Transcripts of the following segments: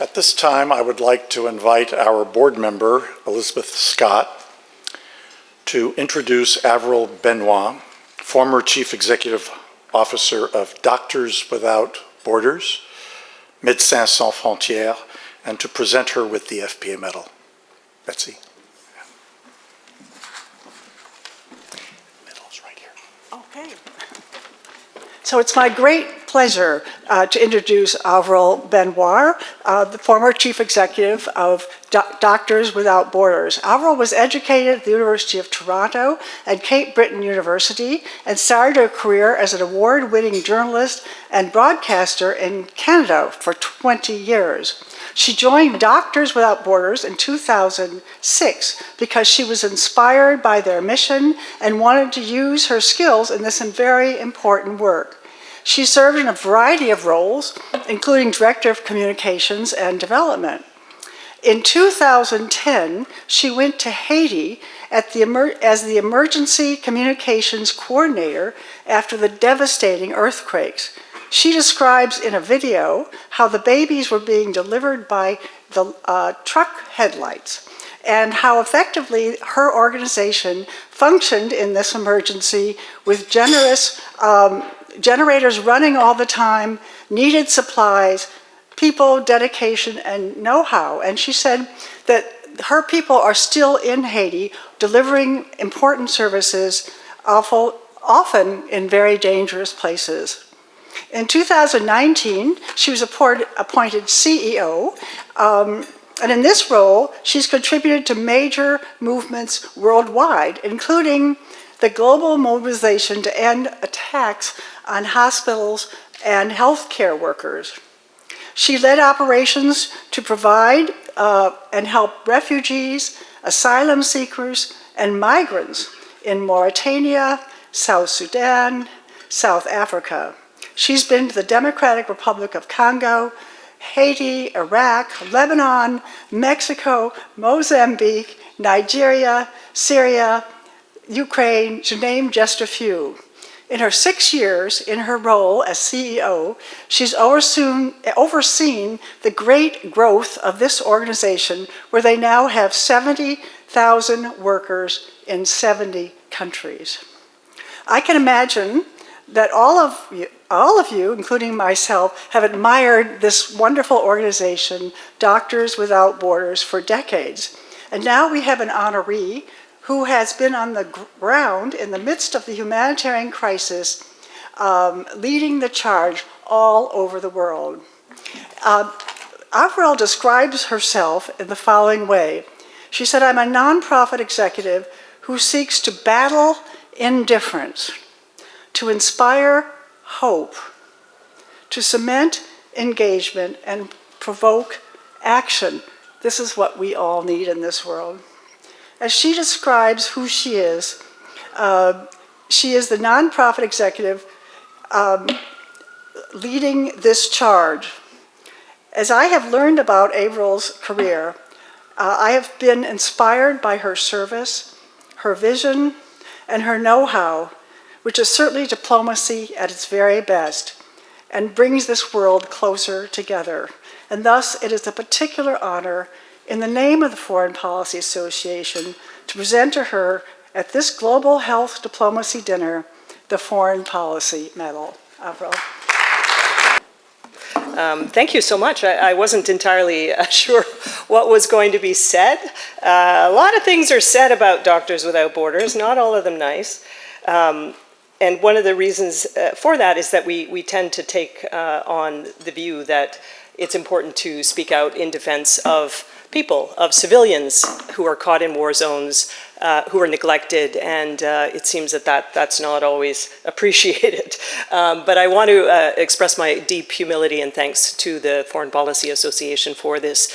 At this time, I would like to invite our board member, Elizabeth Scott, to introduce Avril Benoît, former Chief Executive Officer of Doctors Without Borders, Médecins Sans Frontières, and to present her with the FPA medal. Betsy. Medal's right here. Okay. So it's my great pleasure to introduce Avril Benoît, the former chief executive of Doctors Without Borders. Avril was educated at the University of Toronto and Cape Breton University and started her career as an award-winning journalist and broadcaster in Canada for 20 years. She joined Doctors Without Borders in 2006 because she was inspired by their mission and wanted to use her skills in this very important work. She served in a variety of roles, including Director of Communications and Development. In 2010, she went to Haiti as the Emergency Communications Coordinator after the devastating earthquakes. She describes in a video how the babies were being delivered by the truck headlights and how effectively her organization functioned in this emergency with generous generators running all the time, needed supplies, people, dedication, and know-how. And she said that her people are still in Haiti delivering important services, often in very dangerous places. In 2019, she was appointed CEO, and in this role, she's contributed to major movements worldwide, including the global mobilization to end attacks on hospitals and healthcare workers. She led operations to provide and help refugees, asylum seekers, and migrants in Mauritania, South Sudan, South Africa. She's been to the Democratic Republic of Congo, Haiti, Iraq, Lebanon, Mexico, Mozambique, Nigeria, Syria, Ukraine, to name just a few. In her 6 years in her role as CEO, she's overseen the great growth of this organization, where they now have 70,000 workers in 70 countries. I can imagine that all of you, including myself, have admired this wonderful organization, Doctors Without Borders, for decades. And now we have an honoree who has been on the ground in the midst of the humanitarian crisis, leading the charge all over the world. Avril describes herself in the following way. She said, "I'm a nonprofit executive who seeks to battle indifference, to inspire hope, to cement engagement and provoke action." This is what we all need in this world. As she describes who she is the nonprofit executive leading this charge. As I have learned about Avril's career, I have been inspired by her service, her vision, and her know-how, which is certainly diplomacy at its very best, and brings this world closer together. And thus, it is a particular honor, in the name of the Foreign Policy Association, to present to her at this Global Health Diplomacy Dinner the Foreign Policy Medal. Avril. Thank you so much. I wasn't entirely sure what was going to be said. A lot of things are said about Doctors Without Borders, not all of them nice. And one of the reasons for that is that we tend to take on the view that it's important to speak out in defense of people, of civilians who are caught in war zones, who are neglected, and it seems that that's not always appreciated. But I want to express my deep humility and thanks to the Foreign Policy Association for this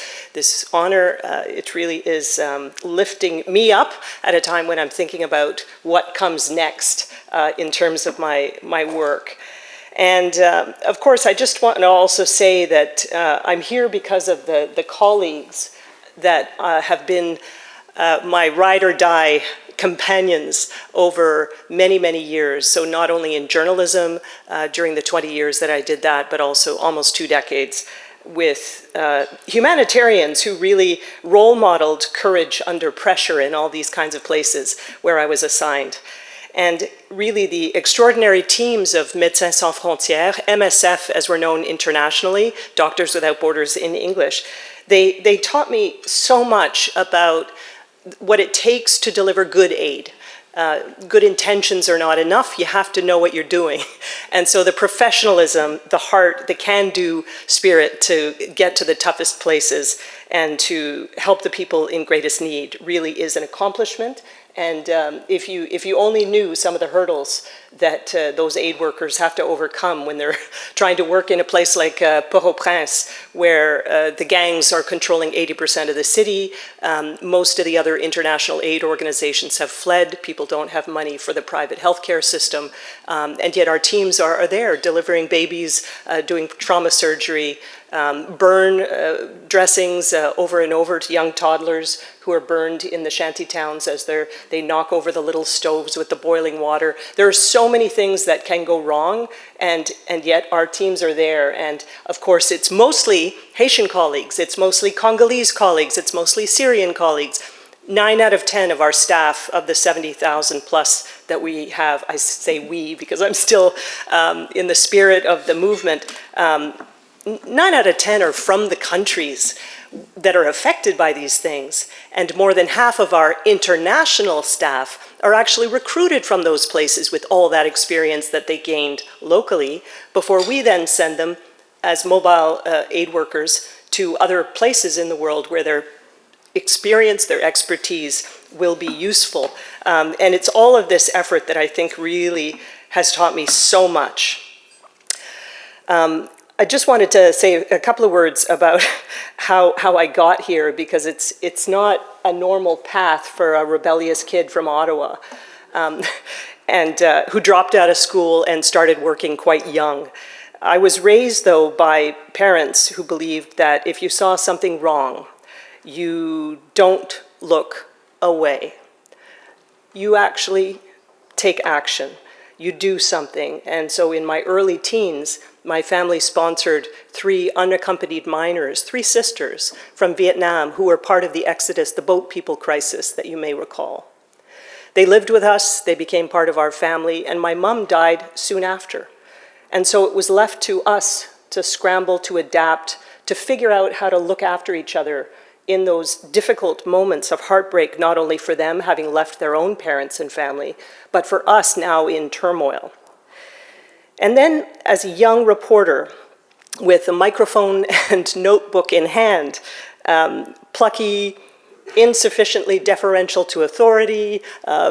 honor. It really is lifting me up at a time when I'm thinking about what comes next in terms of my work. And of course, I just want to also say that I'm here because of the colleagues that have been my ride or die companions over many, many years. So not only in journalism during the 20 years that I did that, but also almost 2 decades with humanitarians who really role modeled courage under pressure in all these kinds of places where I was assigned. And really the extraordinary teams of Médecins Sans Frontières, MSF as we're known internationally, Doctors Without Borders in English, they taught me so much about what it takes to deliver good aid. Good intentions are not enough, you have to know what you're doing. And so the professionalism, the heart, the can-do spirit to get to the toughest places and to help the people in greatest need really is an accomplishment. And if you only knew some of the hurdles that those aid workers have to overcome when they're trying to work in a place like Port-au-Prince, where the gangs are controlling 80% of the city, most of the other international aid organizations have fled, people don't have money for the private healthcare system, and yet our teams are there delivering babies, doing trauma surgery, burn dressings over and over to young toddlers who are burned in the shanty towns as they knock over the little stoves with the boiling water. There are so many things that can go wrong, and yet our teams are there. And of course, it's mostly Haitian colleagues, it's mostly Congolese colleagues, it's mostly Syrian colleagues. 9 out of 10 of our staff, of the 70,000 plus that we have, I say we because I'm still in the spirit of the movement, 9 out of 10 are from the countries that are affected by these things, and more than half of our international staff are actually recruited from those places with all that experience that they gained locally before we then send them as mobile aid workers to other places in the world where their experience, their expertise will be useful. And it's all of this effort that I think really has taught me so much. I just wanted to say a couple of words about how I got here, because it's not a normal path for a rebellious kid from Ottawa and who dropped out of school and started working quite young. I was raised, though, by parents who believed that if you saw something wrong, you don't look away. You actually take action. You do something. And so in my early teens, my family sponsored 3 unaccompanied minors, 3 sisters from Vietnam who were part of the exodus, the boat people crisis that you may recall. They lived with us, they became part of our family, and my mom died soon after. And so it was left to us to scramble, to adapt, to figure out how to look after each other in those difficult moments of heartbreak, not only for them having left their own parents and family, but for us now in turmoil. And then, as a young reporter with a microphone and notebook in hand, plucky, insufficiently deferential to authority,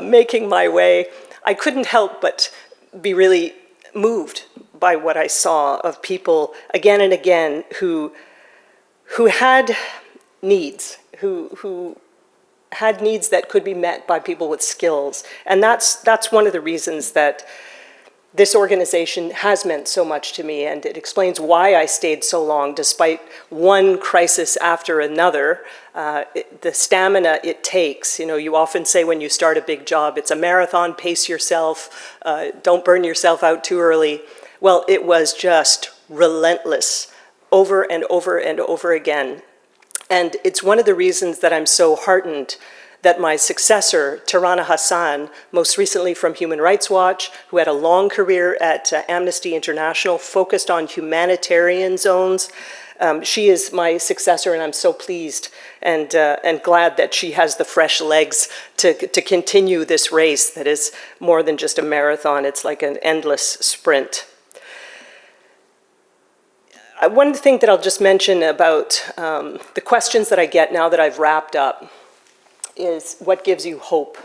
making my way, I couldn't help but be really moved by what I saw of people again and again who had needs, who had needs that could be met by people with skills. And that's one of the reasons that this organization has meant so much to me, and it explains why I stayed so long despite one crisis after another. The stamina it takes. You know, you often say when you start a big job, it's a marathon, pace yourself, don't burn yourself out too early. Well, it was just relentless over and over and over again. And it's one of the reasons that I'm so heartened that my successor, Tarana Hassan, most recently from Human Rights Watch, who had a long career at Amnesty International, focused on humanitarian zones. She is my successor, and I'm so pleased and glad that she has the fresh legs to continue this race that is more than just a marathon. It's like an endless sprint. One thing that I'll just mention about the questions that I get now that I've wrapped up is what gives you hope?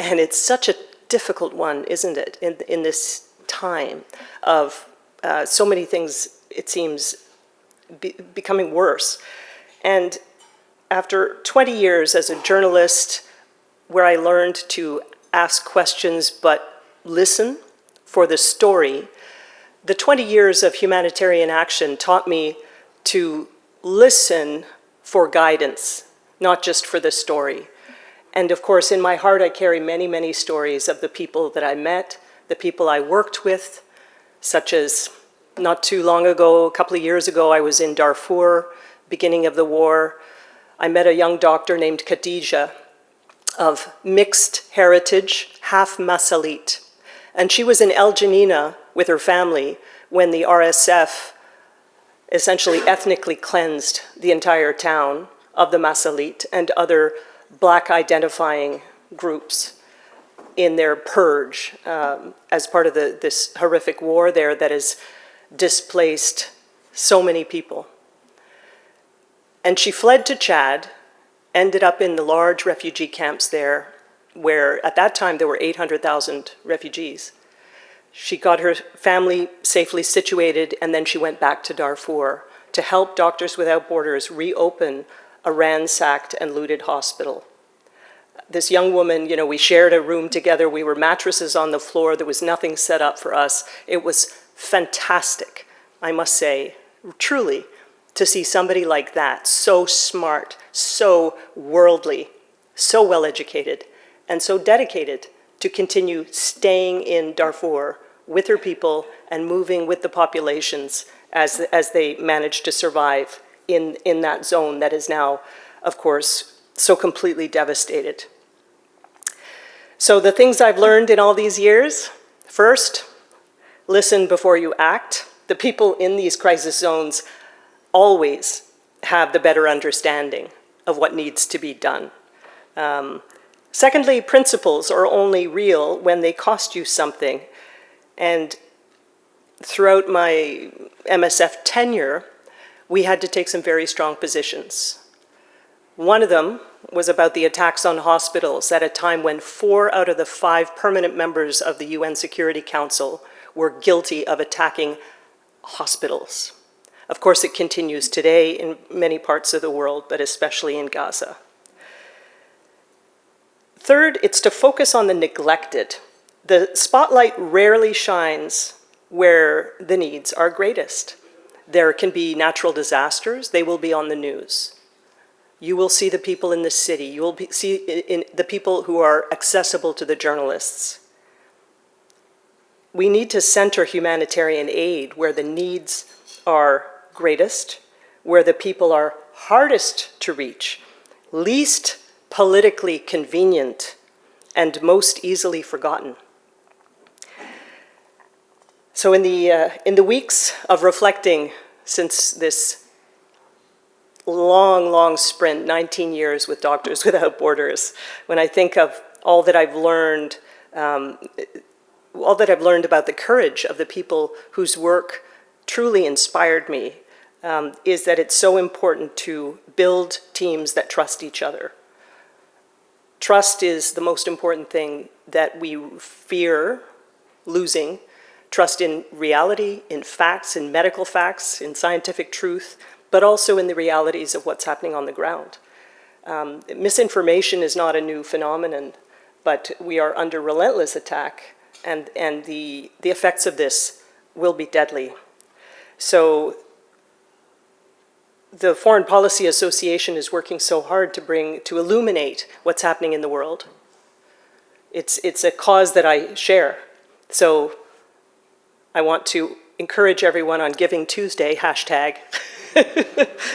And it's such a difficult one, isn't it, in this time of so many things, it seems, becoming worse. And after 20 years as a journalist, where I learned to ask questions but listen for the story, the 20 years of humanitarian action taught me to listen for guidance, not just for the story. And of course, in my heart, I carry many, many stories of the people that I met, the people I worked with, such as Not too long ago, a couple of years ago, I was in Darfur, beginning of the war. I met a young doctor named Khadija of mixed heritage, half Masalit. And she was in El Janina with her family when the RSF essentially ethnically cleansed the entire town of the Masalit and other black identifying groups in their purge as part of this horrific war there that has displaced so many people. And she fled to Chad, ended up in the large refugee camps there, where at that time there were 800,000 refugees. She got her family safely situated, and then she went back to Darfur to help Doctors Without Borders reopen a ransacked and looted hospital. This young woman, you know, we shared a room together. We were mattresses on the floor. There was nothing set up for us. It was fantastic, I must say, truly, to see somebody like that, so smart, so worldly, so well-educated, and so dedicated to continue staying in Darfur with her people and moving with the populations as they manage to survive in that zone that is now, of course, so completely devastated. So the things I've learned in all these years, first, listen before you act. The people in these crisis zones always have the better understanding of what needs to be done. Secondly, principles are only real when they cost you something. And throughout my MSF tenure, we had to take some very strong positions. One of them was about the attacks on hospitals at a time when 4 out of the 5 permanent members of the UN Security Council were guilty of attacking hospitals. Of course, it continues today in many parts of the world, but especially in Gaza. Third, it's to focus on the neglected. The spotlight rarely shines where the needs are greatest. There can be natural disasters, they will be on the news. You will see the people in the city, you will see the people who are accessible to the journalists. We need to center humanitarian aid where the needs are greatest, where the people are hardest to reach, least politically convenient, and most easily forgotten. So in the weeks of reflecting since this long sprint, 19 years with Doctors Without Borders, when I think of all that I've learned about the courage of the people whose work truly inspired me, is that it's so important to build teams that trust each other. Trust is the most important thing that we fear losing. Trust in reality, in facts, in medical facts, in scientific truth, but also in the realities of what's happening on the ground. Misinformation is not a new phenomenon, but we are under relentless attack, and the effects of this will be deadly. So the Foreign Policy Association is working so hard to illuminate what's happening in the world. It's a cause that I share. So I want to encourage everyone on Giving Tuesday, hashtag,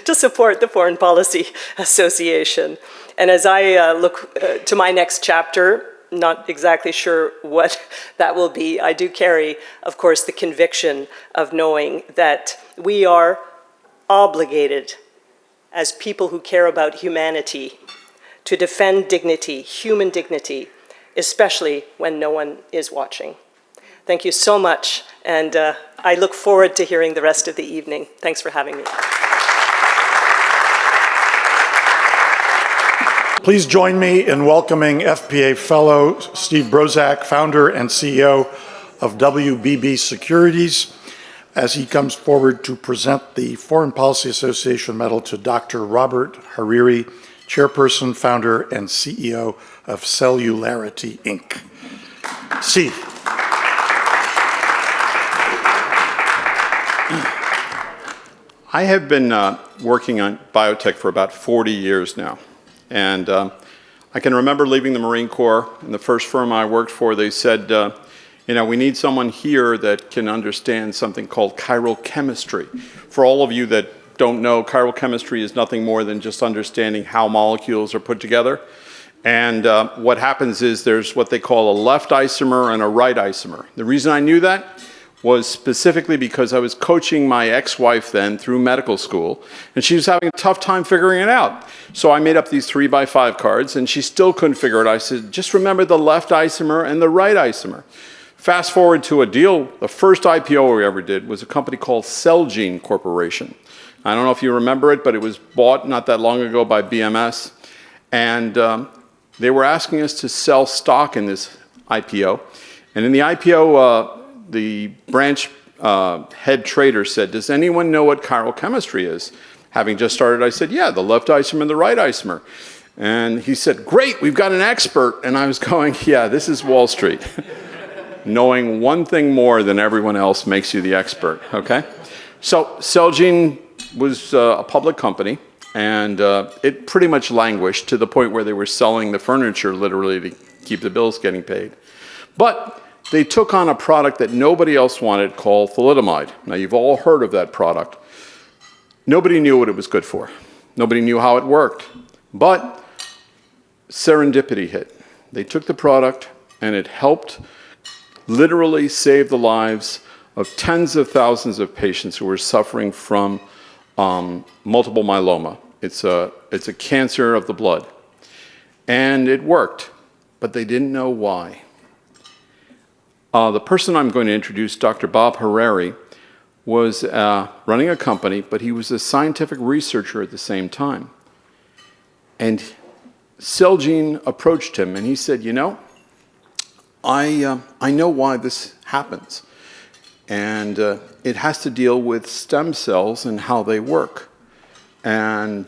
to support the Foreign Policy Association. And as I look to my next chapter, not exactly sure what that will be, I do carry, of course, the conviction of knowing that we are obligated as people who care about humanity to defend dignity, human dignity, especially when no one is watching. Thank you so much, and I look forward to hearing the rest of the evening. Thanks for having me. Please join me in welcoming FPA Fellow Steve Brozak, founder and CEO of WBB Securities, as he comes forward to present the Foreign Policy Association Medal to Dr. Robert Hariri, chairperson, founder, and CEO of Cellularity, Inc. Steve. I have been working on biotech for about 40 years now. And I can remember leaving the Marine Corps, and the first firm I worked for, they said, we need someone here that can understand something called chiral chemistry. For all of you that don't know, chiral chemistry is nothing more than just understanding how molecules are put together. And what happens is there's what they call a left isomer and a right isomer. The reason I knew that was specifically because I was coaching my ex-wife then through medical school, and she was having a tough time figuring it out. So I made up these 3x5 cards, and she still couldn't figure it out. I said, just remember the left isomer and the right isomer. Fast forward to a deal, the first IPO we ever did was a company called Celgene Corporation. I don't know if you remember it, but it was bought not that long ago by BMS, and they were asking us to sell stock in this IPO. And in the IPO, the branch head trader said, does anyone know what chiral chemistry is? Having just started, I said, yeah, the left isomer and the right isomer. And he said, great, we've got an expert. And I was going, yeah, this is Wall Street. Knowing one thing more than everyone else makes you the expert, okay? So Celgene was a public company, and it pretty much languished to the point where they were selling the furniture literally to keep the bills getting paid. But they took on a product that nobody else wanted called thalidomide. Now, you've all heard of that product. Nobody knew what it was good for. Nobody knew how it worked. But serendipity hit. They took the product, and it helped literally save the lives of tens of thousands of patients who were suffering from multiple myeloma. It's a cancer of the blood. And it worked, but they didn't know why. The person I'm going to introduce, Dr. Bob Harari, was running a company, but he was a scientific researcher at the same time. And Celgene approached him, and he said, you know, I know why this happens. And it has to deal with stem cells and how they work. And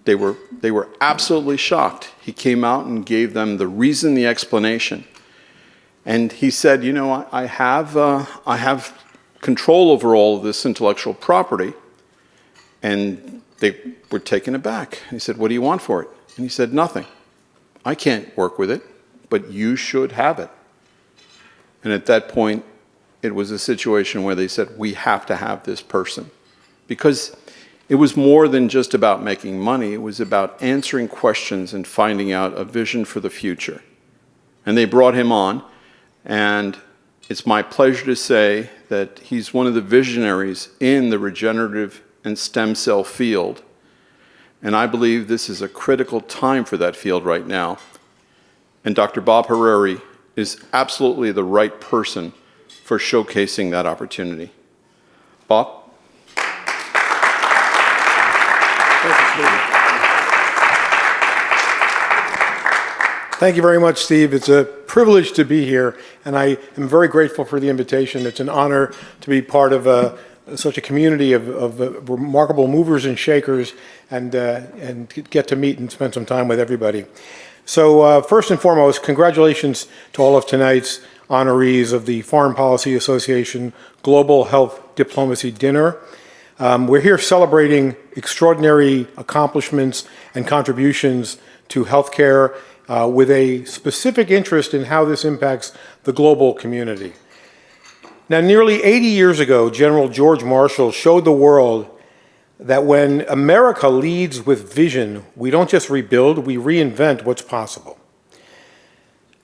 they were absolutely shocked. He came out and gave them the reason, the explanation. And he said, you know, I have control over all of this intellectual property. And they were taken aback. He said, what do you want for it? And he said, nothing. I can't work with it, but you should have it. And at that point, it was a situation where they said, we have to have this person. Because it was more than just about making money. It was about answering questions and finding out a vision for the future. And they brought him on. And it's my pleasure to say that he's one of the visionaries in the regenerative and stem cell field. And I believe this is a critical time for that field right now. And Dr. Bob Harari is absolutely the right person for showcasing that opportunity. Bob? Thank you very much, Steve. It's a privilege to be here, and I am very grateful for the invitation. It's an honor to be part of such a community of remarkable movers and shakers, and get to meet and spend some time with everybody. So first and foremost, congratulations to all of tonight's honorees of the Foreign Policy Association Global Health Diplomacy Dinner. We're here celebrating extraordinary accomplishments and contributions to healthcare with a specific interest in how this impacts the global community. Now, nearly 80 years ago, General George Marshall showed the world that when America leads with vision, we don't just rebuild, we reinvent what's possible.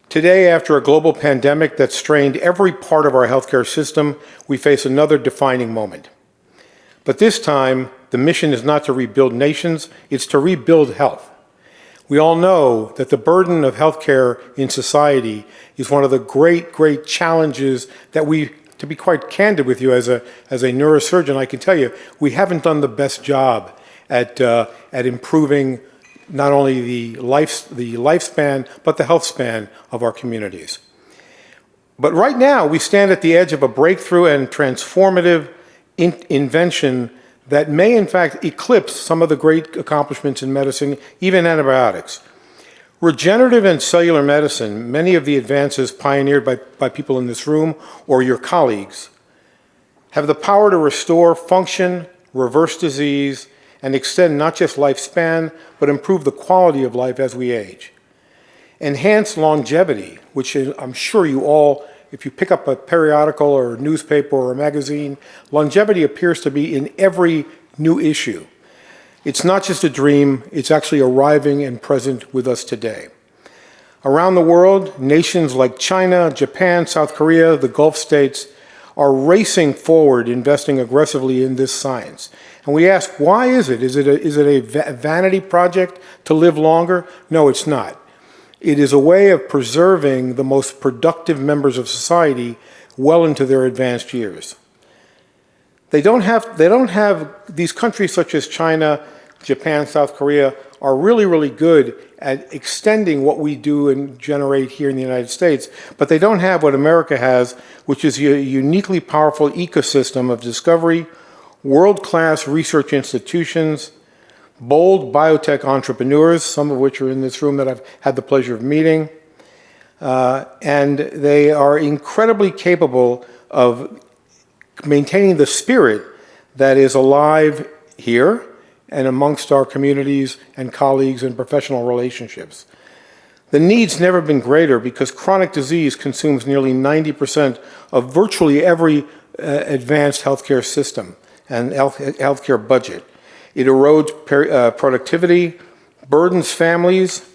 Today, after a global pandemic that strained every part of our healthcare system, we face another defining moment. But this time, the mission is not to rebuild nations, it's to rebuild health. We all know that the burden of healthcare in society is one of the great challenges that we, to be quite candid with you as a neurosurgeon, I can tell you, we haven't done the best job at improving not only the lifespan, but the health span of our communities. But right now, we stand at the edge of a breakthrough and transformative invention that may in fact eclipse some of the great accomplishments in medicine, even antibiotics. Regenerative and cellular medicine, many of the advances pioneered by people in this room or your colleagues, have the power to restore function, reverse disease, and extend not just lifespan, but improve the quality of life as we age. Enhance longevity, which I'm sure you all if you pick up a periodical or a newspaper or a magazine, longevity appears to be in every new issue. It's not just a dream, it's actually arriving and present with us today. Around the world, nations like China, Japan, South Korea, the Gulf states are racing forward, investing aggressively in this science. And we ask, why is it? Is it a vanity project to live longer? No, it's not. It is a way of preserving the most productive members of society well into their advanced years. These countries such as China, Japan, South Korea are really, really good at extending what we do and generate here in the United States, but they don't have what America has, which is a uniquely powerful ecosystem of discovery, world-class research institutions, bold biotech entrepreneurs, some of which are in this room that I've had the pleasure of meeting, and they are incredibly capable of maintaining the spirit that is alive here and amongst our communities and colleagues and professional relationships. The need's never been greater because chronic disease consumes nearly 90% of virtually every advanced healthcare system and healthcare budget. It erodes productivity, burdens families,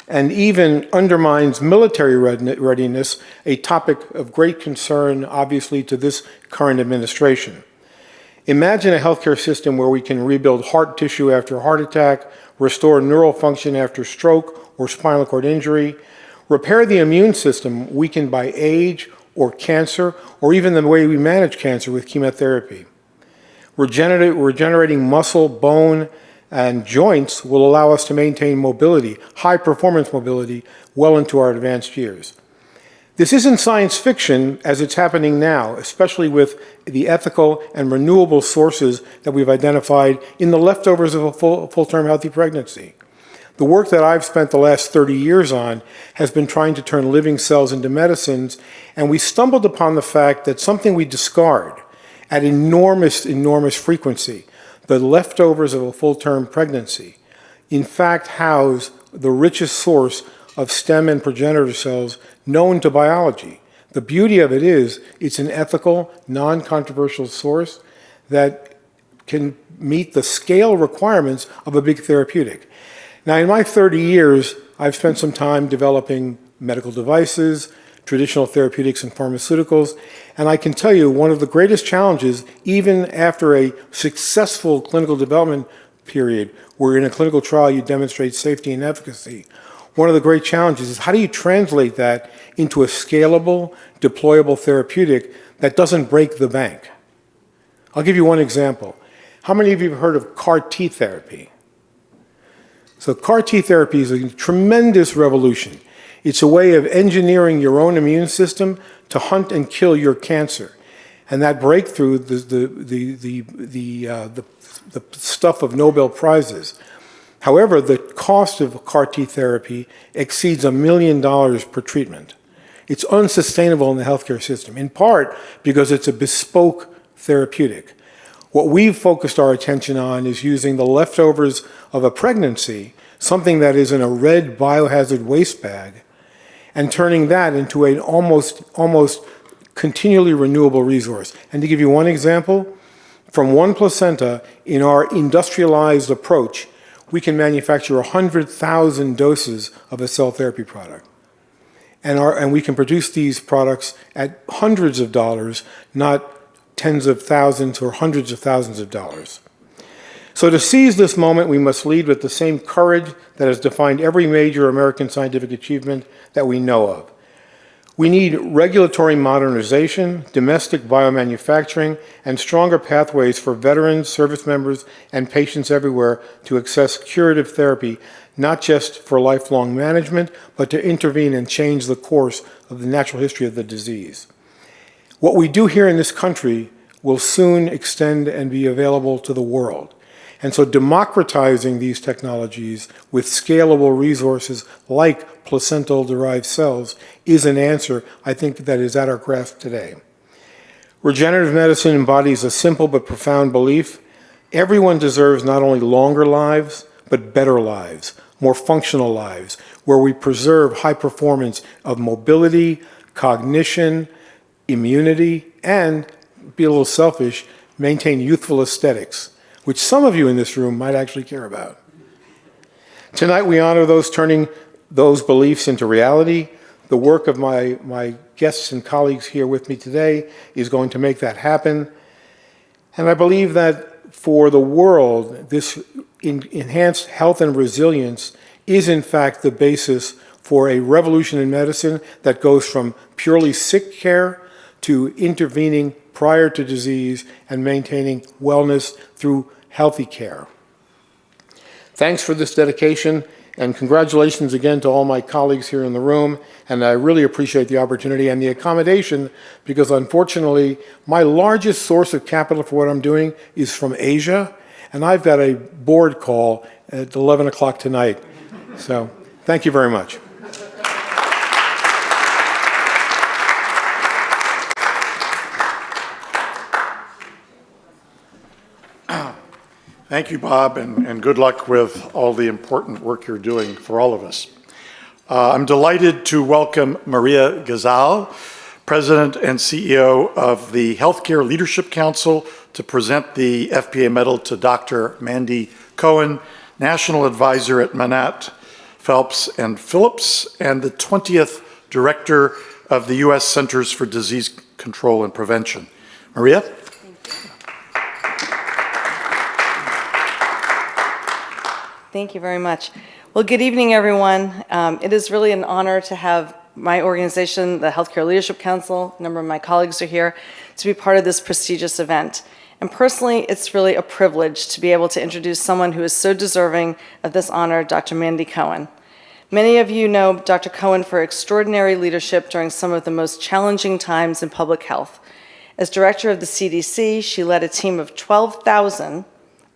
and even undermines military readiness, a topic of great concern, obviously, to this current administration. Imagine a healthcare system where we can rebuild heart tissue after heart attack, restore neural function after stroke or spinal cord injury, repair the immune system weakened by age or cancer, or even the way we manage cancer with chemotherapy. Regenerating muscle, bone, and joints will allow us to maintain mobility, high-performance mobility, well into our advanced years. This isn't science fiction as it's happening now, especially with the ethical and renewable sources that we've identified in the leftovers of a full-term healthy pregnancy. The work that I've spent the last 30 years on has been trying to turn living cells into medicines, and we stumbled upon the fact that something we discard at enormous frequency, the leftovers of a full-term pregnancy, in fact house the richest source of stem and progenitor cells known to biology. The beauty of it is it's an ethical, non-controversial source that can meet the scale requirements of a big therapeutic. Now, in my 30 years, I've spent some time developing medical devices, traditional therapeutics and pharmaceuticals, and I can tell you one of the greatest challenges, even after a successful clinical development period, where in a clinical trial you demonstrate safety and efficacy, one of the great challenges is how do you translate that into a scalable, deployable therapeutic that doesn't break the bank? I'll give you one example. How many of you have heard of CAR T therapy? So CAR T therapy is a tremendous revolution. It's a way of engineering your own immune system to hunt and kill your cancer. And that breakthrough, the stuff of Nobel Prizes. However, the cost of CAR T therapy exceeds $1 million per treatment. It's unsustainable in the healthcare system, in part because it's a bespoke therapeutic. What we've focused our attention on is using the leftovers of a pregnancy, something that is in a red biohazard waste bag, and turning that into an almost continually renewable resource. And to give you one example, from one placenta in our industrialized approach, we can manufacture 100,000 doses of a cell therapy product. And we can produce these products at hundreds of dollars, not tens of thousands or hundreds of thousands of dollars. So to seize this moment, we must lead with the same courage that has defined every major American scientific achievement that we know of. We need regulatory modernization, domestic biomanufacturing, and stronger pathways for veterans, service members, and patients everywhere to access curative therapy, not just for lifelong management, but to intervene and change the course of the natural history of the disease. What we do here in this country will soon extend and be available to the world. And so democratizing these technologies with scalable resources like placental-derived cells is an answer, I think, that is at our grasp today. Regenerative medicine embodies a simple but profound belief. Everyone deserves not only longer lives, but better lives, more functional lives, where we preserve high performance of mobility, cognition, immunity, and, be a little selfish, maintain youthful aesthetics, which some of you in this room might actually care about. Tonight we honor those turning those beliefs into reality. The work of my guests and colleagues here with me today is going to make that happen. And I believe that for the world, this enhanced health and resilience is in fact the basis for a revolution in medicine that goes from purely sick care to intervening prior to disease and maintaining wellness through healthy care. Thanks for this dedication, and congratulations again to all my colleagues here in the room, and I really appreciate the opportunity and the accommodation, because unfortunately, my largest source of capital for what I'm doing is from Asia, and I've got a board call at 11 o'clock tonight. So, thank you very much. Thank you, Bob, and good luck with all the important work you're doing for all of us. I'm delighted to welcome Maria Ghazal, President and CEO of the Healthcare Leadership Council, to present the FPA Medal to Dr. Mandy Cohen, National Advisor at Manatt, Phelps, and Phillips, and the 20th Director of the U.S. Centers for Disease Control and Prevention. Maria? Thank you very much. Well, good evening, everyone. It is really an honor to have my organization, the Healthcare Leadership Council, a number of my colleagues are here, to be part of this prestigious event. And personally, it's really a privilege to be able to introduce someone who is so deserving of this honor, Dr. Mandy Cohen. Many of you know Dr. Cohen for extraordinary leadership during some of the most challenging times in public health. As director of the CDC, she led a team of 12,000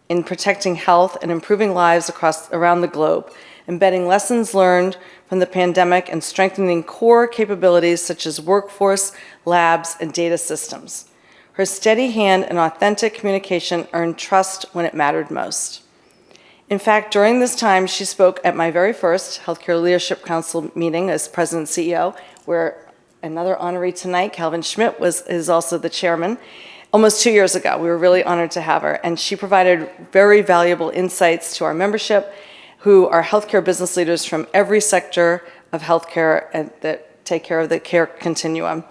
in protecting health and improving lives around the globe, embedding lessons learned from the pandemic and strengthening core capabilities such as workforce, labs, and data systems. Her steady hand and authentic communication earned trust when it mattered most. In fact, during this time, she spoke at my very first Healthcare Leadership Council meeting as President and CEO, where another honoree tonight, Calvin Schmidt, is also the chairman. Almost 2 years ago, we were really honored to have her, and she provided very valuable insights to our membership, who are healthcare business leaders from every sector of healthcare and that take care of the care continuum.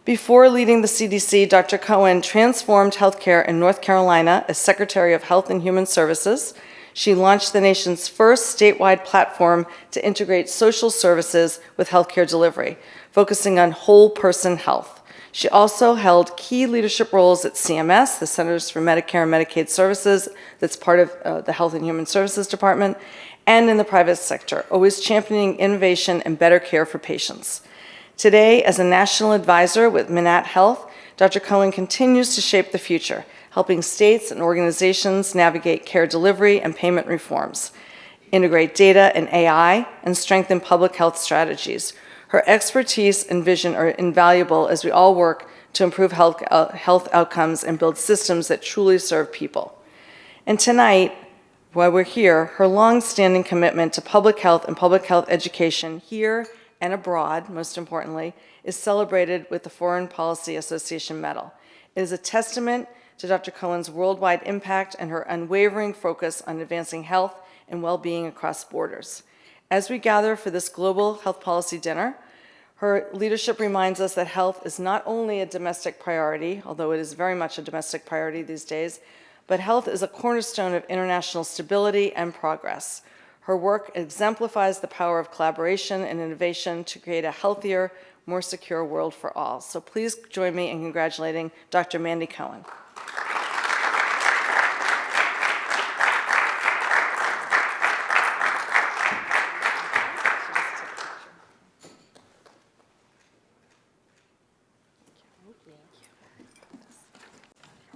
Before leading the CDC, Dr. Cohen transformed healthcare in North Carolina as Secretary of Health and Human Services. She launched the nation's first statewide platform to integrate social services with healthcare delivery, focusing on whole person health. She also held key leadership roles at CMS, the Centers for Medicare and Medicaid Services, that's part of the Health and Human Services Department, and in the private sector, always championing innovation and better care for patients. Today, as a national advisor with Manatt Health, Dr. Cohen continues to shape the future, helping states and organizations navigate care delivery and payment reforms, integrate data and AI, and strengthen public health strategies. Her expertise and vision are invaluable as we all work to improve health outcomes and build systems that truly serve people. And tonight, while we're here, her long-standing commitment to public health and public health education here and abroad, most importantly, is celebrated with the Foreign Policy Association Medal. It is a testament to Dr. Cohen's worldwide impact and her unwavering focus on advancing health and well-being across borders. As we gather for this global health policy dinner, her leadership reminds us that health is not only a domestic priority, although it is very much a domestic priority these days, but health is a cornerstone of international stability and progress. Her work exemplifies the power of collaboration and innovation to create a healthier, more secure world for all. So please join me in congratulating Dr. Mandy Cohen.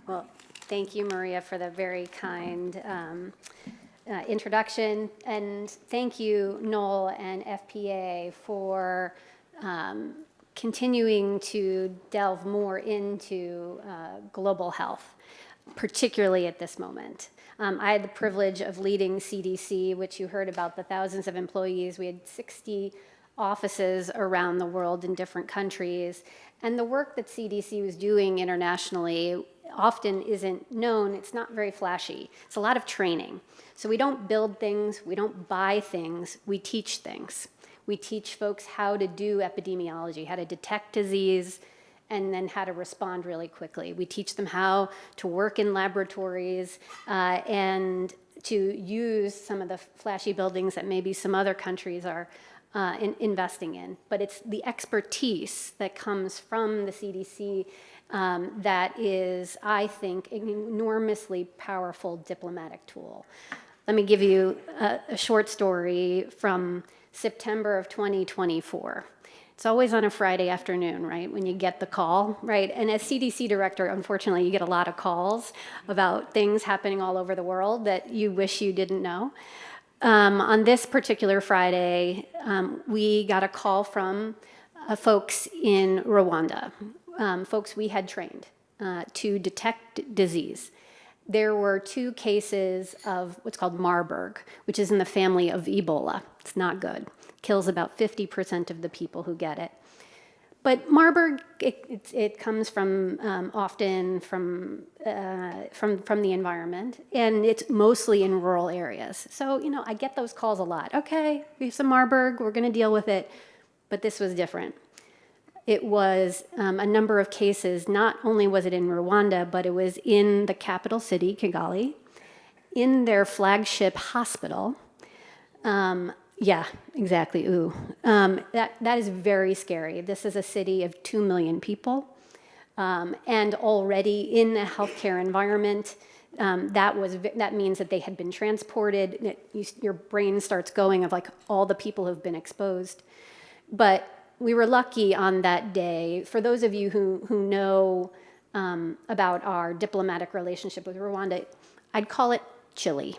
Well, thank you, Maria, for the very kind introduction, and thank you, Noel and FPA, for continuing to delve more into global health, particularly at this moment. I had the privilege of leading CDC, which you heard about the thousands of employees. We had 60 offices around the world in different countries. And the work that CDC was doing internationally often isn't known. It's not very flashy. It's a lot of training. So we don't build things, we don't buy things, we teach things. We teach folks how to do epidemiology, how to detect disease, and then how to respond really quickly. We teach them how to work in laboratories and to use some of the flashy buildings that maybe some other countries are investing in. But it's the expertise that comes from the CDC that is, I think, an enormously powerful diplomatic tool. Let me give you a short story from September of 2024. It's always on a Friday afternoon, right, when you get the call, right? And as CDC director, unfortunately, you get a lot of calls about things happening all over the world that you wish you didn't know. On this particular Friday, we got a call from folks in Rwanda, folks we had trained to detect disease. There were 2 cases of what's called Marburg, which is in the family of Ebola. It's not good. Kills about 50% of the people who get it. But Marburg, it comes from often from the environment, and it's mostly in rural areas. So, you know, I get those calls a lot. Okay, we have some Marburg, we're going to deal with it. But this was different. It was a number of cases. Not only was it in Rwanda, but it was in the capital city, Kigali, in their flagship hospital. Yeah, exactly. Ooh, that is very scary. This is a city of 2 million people, and already in a healthcare environment. That means that they had been transported. Your brain starts going of like all the people who've been exposed. But we were lucky on that day. For those of you who know about our diplomatic relationship with Rwanda, I'd call it chilly.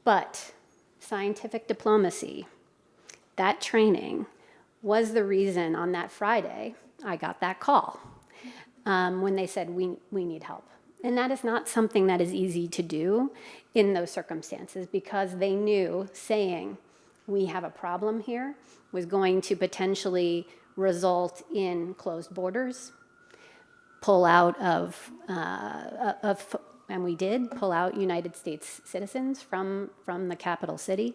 But scientific diplomacy, that training, was the reason on that Friday I got that call when they said, we need help. And that is not something that is easy to do in those circumstances, because they knew saying, we have a problem here, was going to potentially result in closed borders, pull out of and we did pull out United States citizens from the capital city.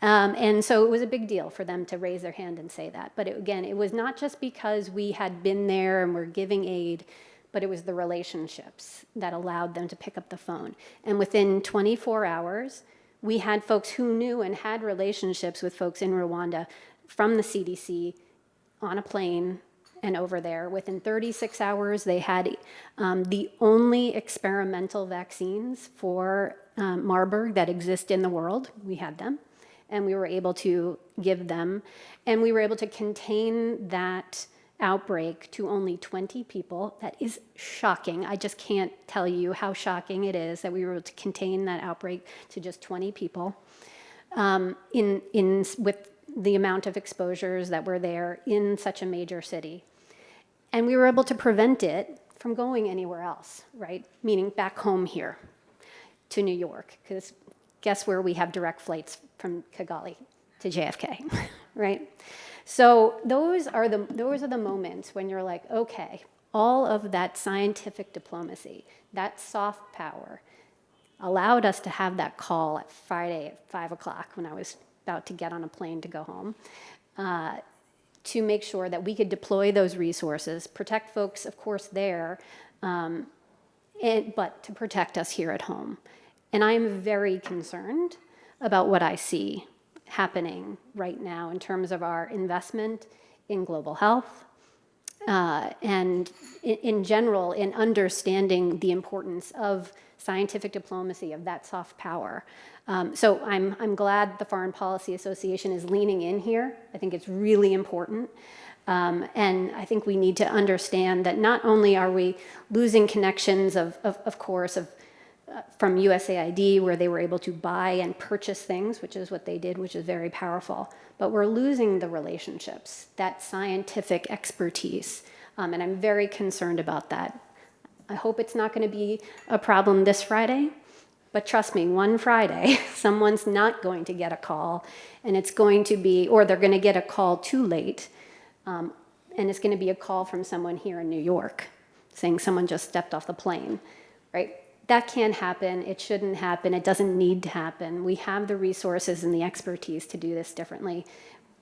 And so it was a big deal for them to raise their hand and say that. But again, it was not just because we had been there and were giving aid, but it was the relationships that allowed them to pick up the phone. And within 24 hours, we had folks who knew and had relationships with folks in Rwanda from the CDC on a plane and over there. Within 36 hours, they had the only experimental vaccines for Marburg that exist in the world. We had them, and we were able to give them. And we were able to contain that outbreak to only 20 people. That is shocking. I just can't tell you how shocking it is that we were able to contain that outbreak to just 20 people with the amount of exposures that were there in such a major city. And we were able to prevent it from going anywhere else, right? Meaning back home here to New York, because guess where we have direct flights from Kigali to JFK, right? So those are the moments when you're like, okay, all of that scientific diplomacy, that soft power, allowed us to have that call at Friday at 5 o'clock when I was about to get on a plane to go home, to make sure that we could deploy those resources, protect folks, of course, there, but to protect us here at home. And I am very concerned about what I see happening right now in terms of our investment in global health, and in general, in understanding the importance of scientific diplomacy, of that soft power. So I'm glad the Foreign Policy Association is leaning in here. I think it's really important. And I think we need to understand that not only are we losing connections of course, from USAID, where they were able to buy and purchase things, which is what they did, which is very powerful, but we're losing the relationships, that scientific expertise. And I'm very concerned about that. I hope it's not going to be a problem this Friday, But trust me, one Friday, someone's not going to get a call, and it's going to be, or they're going to get a call too late, and it's going to be a call from someone here in New York saying someone just stepped off the plane, right? That can't happen. It shouldn't happen. It doesn't need to happen. We have the resources and the expertise to do this differently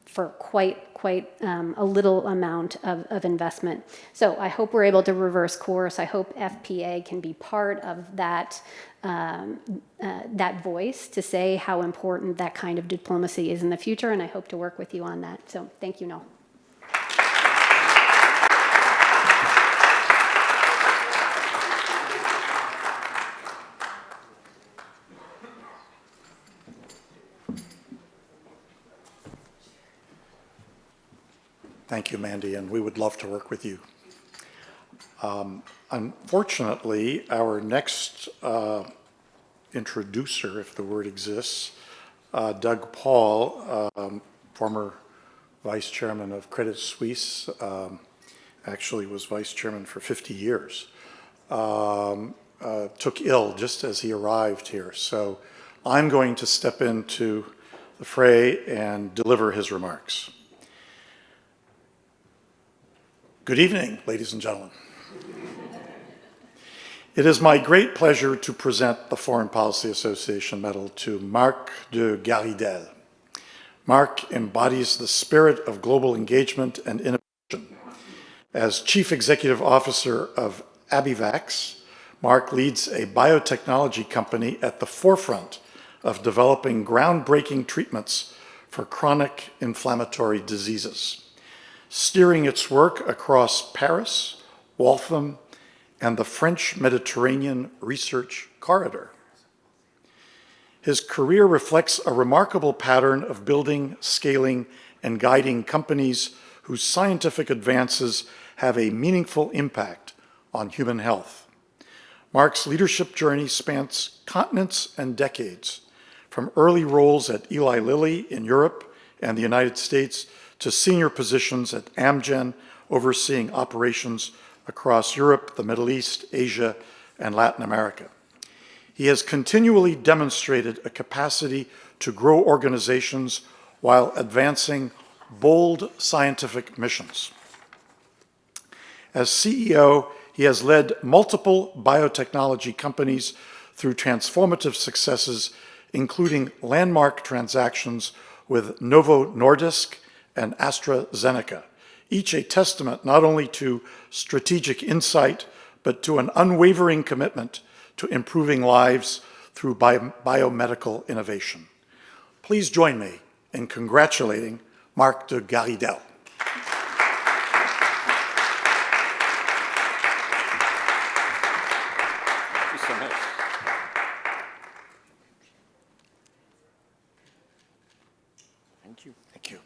for quite a little amount of investment. So I hope we're able to reverse course. I hope FPA can be part of that, that voice to say how important that kind of diplomacy is in the future, and I hope to work with you on that. So thank you, Noel. Thank you, Mandy, and we would love to work with you. Unfortunately, our next introducer, if the word exists, Doug Paul, former vice chairman of Credit Suisse, actually was vice chairman for 50 years, took ill just as he arrived here. So I'm going to step into the fray and deliver his remarks. Good evening, ladies and gentlemen. It is my great pleasure to present the Foreign Policy Association Medal to Marc de Garidel. Marc embodies the spirit of global engagement and innovation. As Chief Executive Officer of Abivax, Marc leads a biotechnology company at the forefront of developing groundbreaking treatments for chronic inflammatory diseases, steering its work across Paris, Waltham, and the French Mediterranean Research Corridor. His career reflects a remarkable pattern of building, scaling, and guiding companies whose scientific advances have a meaningful impact on human health. Marc's leadership journey spans continents and decades, from early roles at Eli Lilly in Europe and the United States to senior positions at Amgen, overseeing operations across Europe, the Middle East, Asia, and Latin America. He has continually demonstrated a capacity to grow organizations while advancing bold scientific missions. As CEO, he has led multiple biotechnology companies through transformative successes, including landmark transactions with Novo Nordisk and AstraZeneca, each a testament not only to strategic insight, but to an unwavering commitment to improving lives through biomedical innovation. Please join me in congratulating Marc de Garidel. Thank you so much. Thank you. Thank you.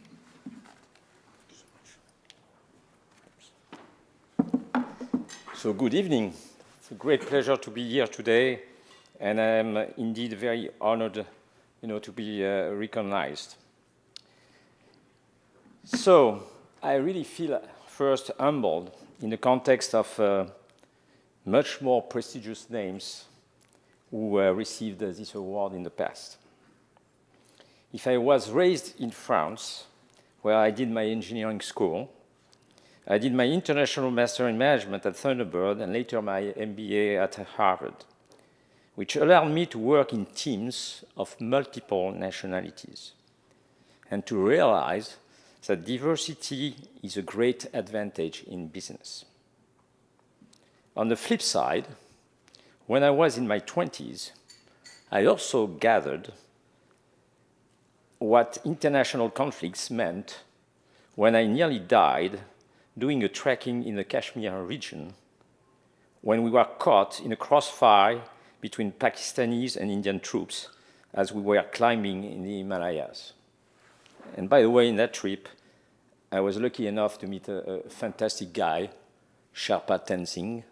So good evening. It's a great pleasure to be here today, and I'm indeed very honored, to be recognized. So I really feel first humbled in the context of much more prestigious names who received this award in the past. If I was raised in France, where I did my engineering school, I did my international master in management at Thunderbird and later my MBA at Harvard, which allowed me to work in teams of multiple nationalities and to realize that diversity is a great advantage in business. On the flip side, when I was in my 20s, I also gathered what international conflicts meant when I nearly died doing a trekking in the Kashmir region when we were caught in a crossfire between Pakistanis and Indian troops as we were climbing in the Himalayas. And by the way, in that trip, I was lucky enough to meet a fantastic guy, Sherpa Tenzing,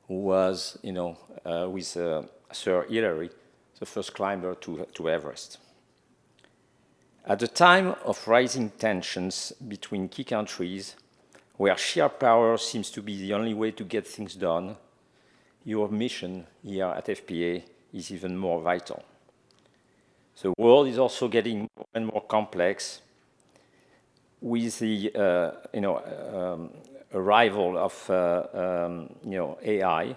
who was, with Sir Hillary, the first climber to Everest. At the time of rising tensions between key countries, where sheer power seems to be the only way to get things done, your mission here at FPA is even more vital. The world is also getting more and more complex with the arrival of AI,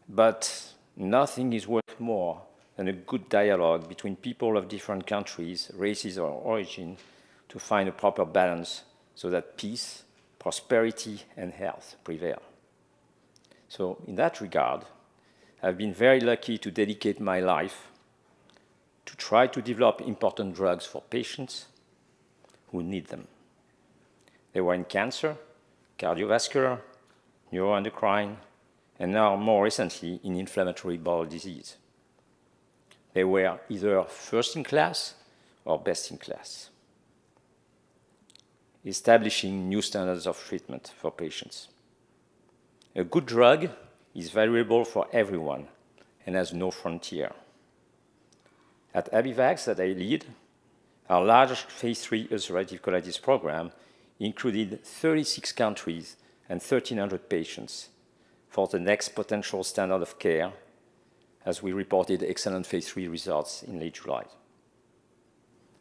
but nothing is worth more than a good dialogue between people of different countries, races, or origin to find a proper balance so that peace, prosperity, and health prevail. So in that regard, I've been very lucky to dedicate my life to try to develop important drugs for patients who need them. They were in cancer, cardiovascular, neuroendocrine, and now more recently in inflammatory bowel disease. They were either first in class or best in class, establishing new standards of treatment for patients. A good drug is valuable for everyone and has no frontier. At Abivax, that I lead, our largest phase 3 ulcerative colitis program included 36 countries and 1,300 patients for the next potential standard of care, as we reported excellent phase 3 results in late July.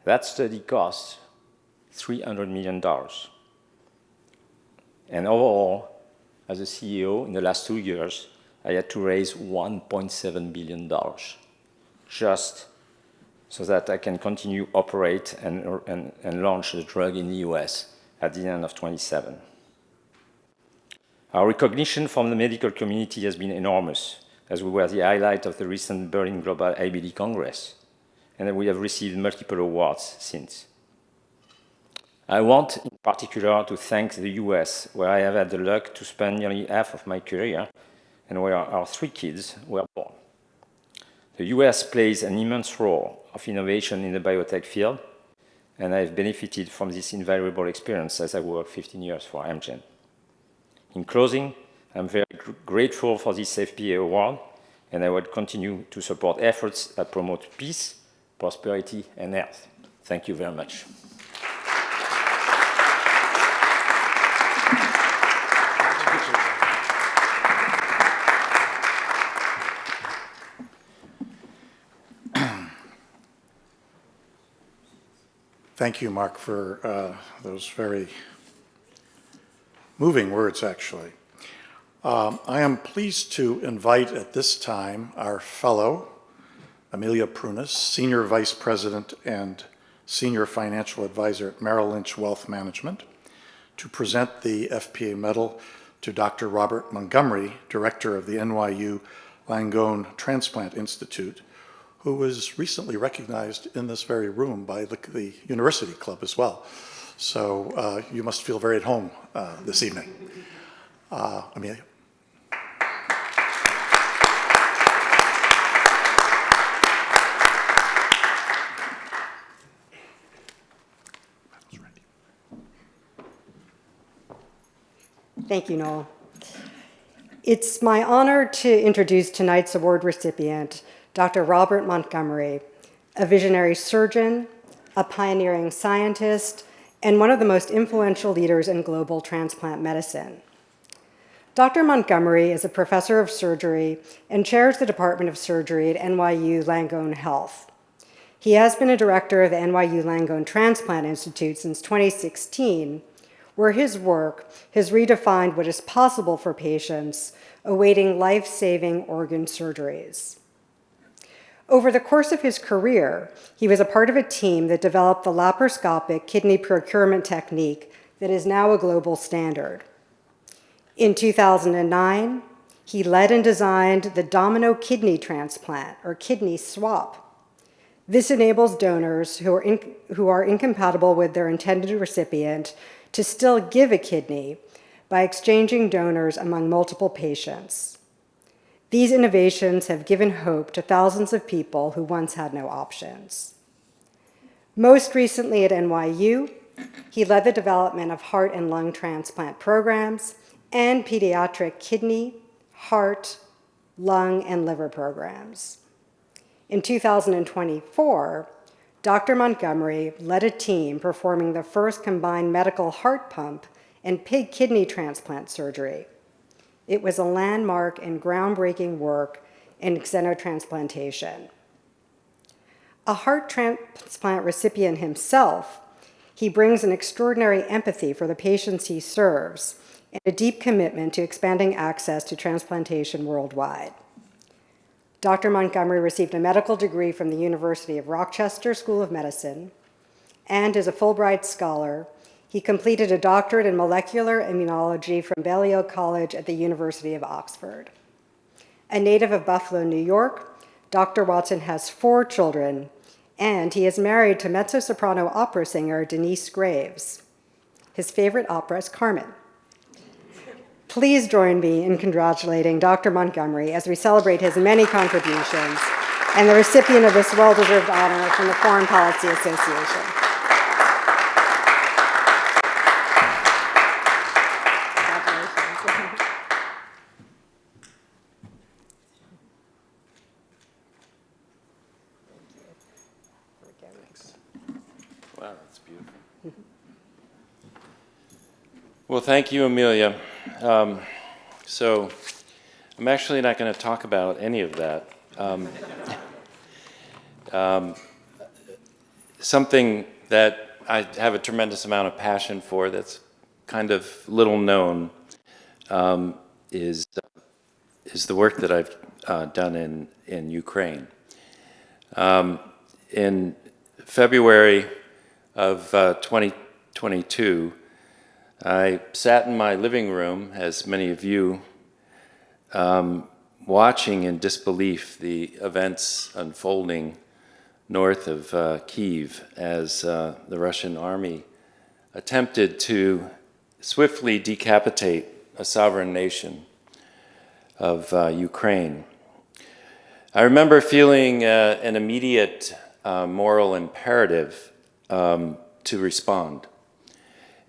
That study cost $300 million. And overall, as a CEO in the last 2 years, I had to raise $1.7 billion just so that I can continue operate and launch the drug in the US at the end of 2027. Our recognition from the medical community has been enormous, as we were the highlight of the recent Berlin Global IBD Congress, and we have received multiple awards since. I want, in particular, to thank the US, where I have had the luck to spend nearly half of my career, and where our 3 kids were born. The US plays an immense role of innovation in the biotech field, and I've benefited from this invaluable experience as I worked 15 years for Amgen. In closing, I'm very grateful for this FPA award, and I will continue to support efforts that promote peace, prosperity, and health. Thank you very much. Thank you, Marc, for those very moving words, actually. I am pleased to invite at this time our fellow, Amelia Prunas, Senior Vice President and Senior Financial Advisor at Merrill Lynch Wealth Management, to present the FPA Medal to Dr. Robert Montgomery, Director of the NYU Langone Transplant Institute, who was recently recognized in this very room by the University Club as well. So you must feel very at home this evening. Amelia. Thank you, Noel. It's my honor to introduce tonight's award recipient, Dr. Robert Montgomery, a visionary surgeon, a pioneering scientist, and one of the most influential leaders in global transplant medicine. Dr. Montgomery is a professor of surgery and chairs the Department of Surgery at NYU Langone Health. He has been a director of the NYU Langone Transplant Institute since 2016, where his work has redefined what is possible for patients awaiting life-saving organ surgeries. Over the course of his career, he was a part of a team that developed the laparoscopic kidney procurement technique that is now a global standard. In 2009, he led and designed the domino kidney transplant, or kidney swap. This enables donors who are incompatible with their intended recipient to still give a kidney by exchanging donors among multiple patients. These innovations have given hope to thousands of people who once had no options. Most recently at NYU, he led the development of heart and lung transplant programs and pediatric kidney, heart, lung, and liver programs. In 2024, Dr. Montgomery led a team performing the first combined medical heart pump and pig kidney transplant surgery. It was a landmark and groundbreaking work in xenotransplantation. A heart transplant recipient himself, he brings an extraordinary empathy for the patients he serves and a deep commitment to expanding access to transplantation worldwide. Dr. Montgomery received a medical degree from the University of Rochester School of Medicine, and as a Fulbright scholar, he completed a doctorate in molecular immunology from Balliol College at the University of Oxford. A native of Buffalo, New York, Dr. Watson has 4 children, and he is married to mezzo-soprano opera singer Denise Graves. His favorite opera is Carmen. Please join me in congratulating Dr. Montgomery as we celebrate his many contributions and the recipient of this well-deserved honor from the Foreign Policy Association. Wow, that's beautiful. Well, thank you, Amelia. So I'm actually not going to talk about any of that. Something that I have a tremendous amount of passion for that's kind of little known is the work that I've done in Ukraine. In February of 2022, I sat in my living room, as many of you, watching in disbelief the events unfolding north of Kyiv as the Russian army attempted to swiftly decapitate a sovereign nation of Ukraine. I remember feeling an immediate moral imperative to respond,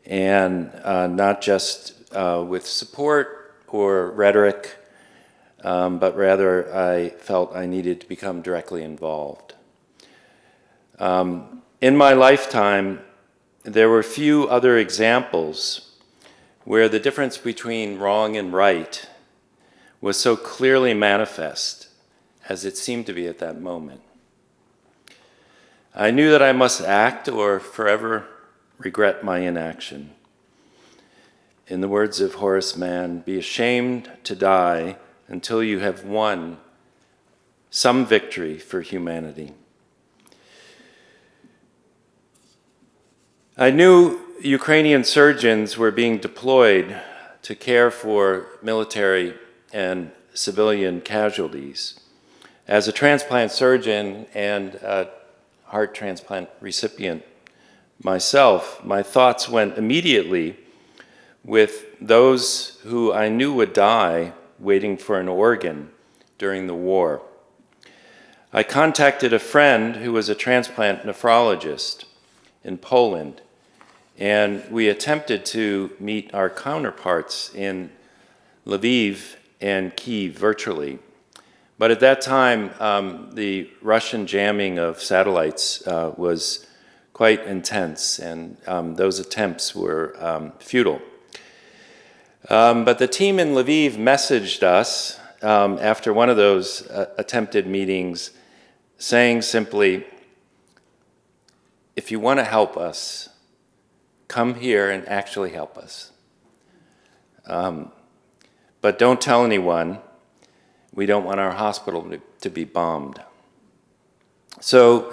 and not just with support or rhetoric, but rather I felt I needed to become directly involved. In my lifetime, there were few other examples where the difference between wrong and right was so clearly manifest as it seemed to be at that moment. I knew that I must act or forever regret my inaction. In the words of Horace Mann, be ashamed to die until you have won some victory for humanity. I knew Ukrainian surgeons were being deployed to care for military and civilian casualties. As a transplant surgeon and a heart transplant recipient myself, my thoughts went immediately with those who I knew would die waiting for an organ during the war. I contacted a friend who was a transplant nephrologist in Poland, and we attempted to meet our counterparts in Lviv and Kyiv virtually. But at that time, the Russian jamming of satellites was quite intense, and those attempts were futile. But the team in Lviv messaged us after one of those attempted meetings, saying simply, if you want to help us, come here and actually help us. But don't tell anyone. We don't want our hospital to be bombed. So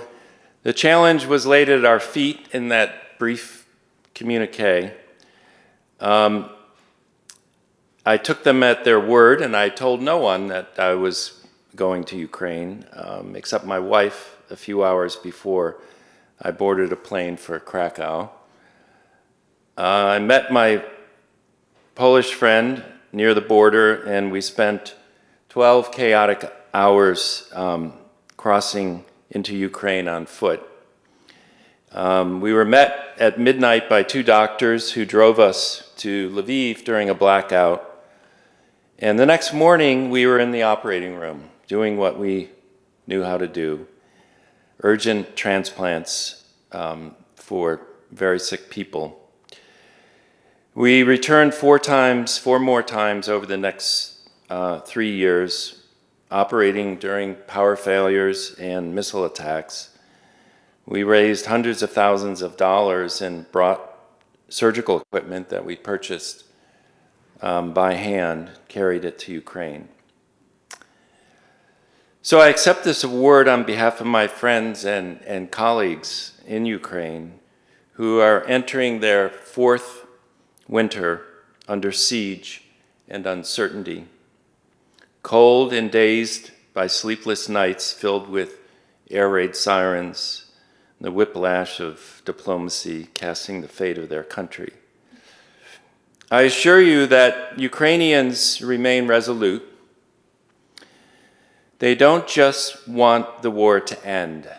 the challenge was laid at our feet in that brief communique. I took them at their word, and I told no one that I was going to Ukraine, except my wife a few hours before I boarded a plane for Krakow. I met my Polish friend near the border, and we spent 12 chaotic hours crossing into Ukraine on foot. We were met at midnight by 2 doctors who drove us to Lviv during a blackout. And the next morning, we were in the operating room doing what we knew how to do, urgent transplants for very sick people. We returned 4 more times over the next 3 years, operating during power failures and missile attacks. We raised hundreds of thousands of dollars and brought surgical equipment that we purchased by hand, carried it to Ukraine. So I accept this award on behalf of my friends and colleagues in Ukraine who are entering their fourth winter under siege and uncertainty, cold and dazed by sleepless nights filled with air raid sirens, the whiplash of diplomacy casting the fate of their country. I assure you that Ukrainians remain resolute. They don't just want the war to end.